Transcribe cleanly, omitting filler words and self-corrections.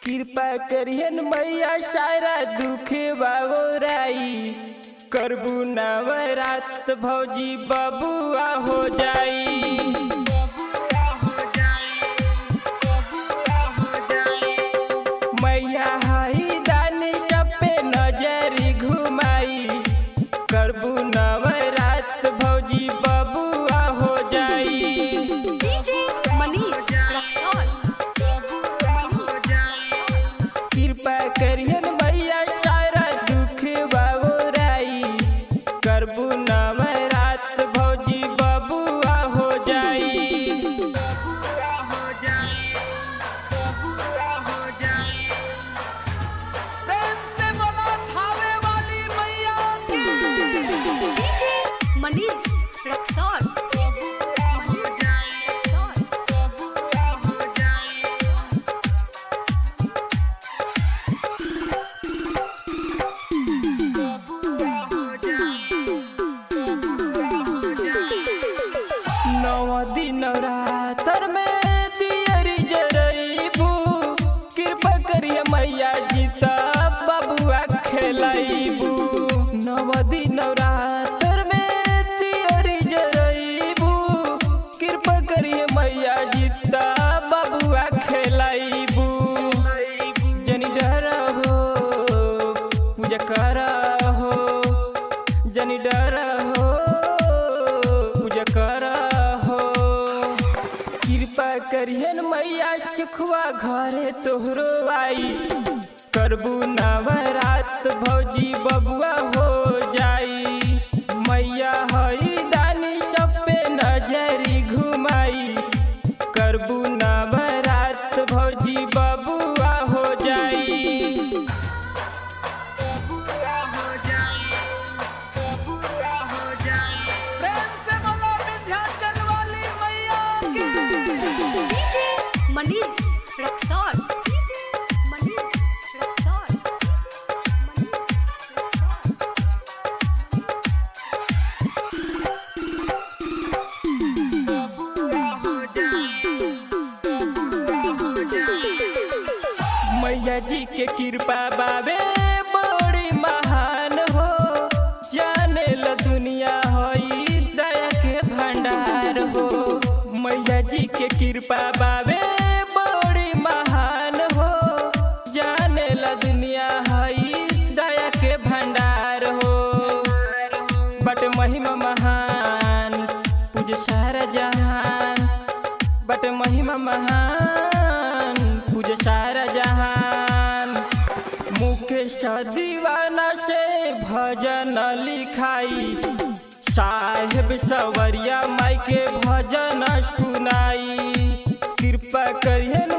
कृपा करियन मैया सारा दुख बागोराई। करबू नवरात भौजी बबुआ हो जाई। मैया हाई दानी सब पे नजरी घुमाई। करबू नवरात भौजी बबुआ हो जाई। डीजे मनीष रक्सौल। कृपा करियन मैया सारा दुख बागोराई। करबू नवरात भौजी बबुआ हो जाई। प्रेम से बोलो थावे वाली मैया की। डीजे मनीष रक्सौल। नौ दिन नवरात्र में दियरी जरईबू। कृपा करिए मैया जीता बबुआ खेलाइबू। नौ दिन नवरात्र में दियरी जरईबू। कृपा करिए मैया जीता बबुआ खेलाइबू। जनी डर हो पूजा कर हो। जनी डर हो पूजा कर हो। कृपा करियन मैया सुखवा घरे तोहरो आई। करबू नवरात भौजी बबुआ हो जाई। मैया हई दानी सब पे नजरी घुमाई। करबू नवरात भौजी बबुआ हो जाई। प्रेम से बोलो विंध्याचल वाली मैया की। डीजे मनीष रक्सौल। मैया जी के कृपा बाबे बड़ी महान हो। जाने ल दुनिया होई दया के भंडार हो। मैया जी के कृपा बाबे बड़ी महान हो। जाने ल दुनिया होई दया के भंडार हो। बट महिमा महान पूज सारा जहान। बट महिमा महान पूज सारा जहान। मुकेश दीवाना से भजन लिखाई। साहेब सवरिया माई के भजन सुनाई। कृपा करियन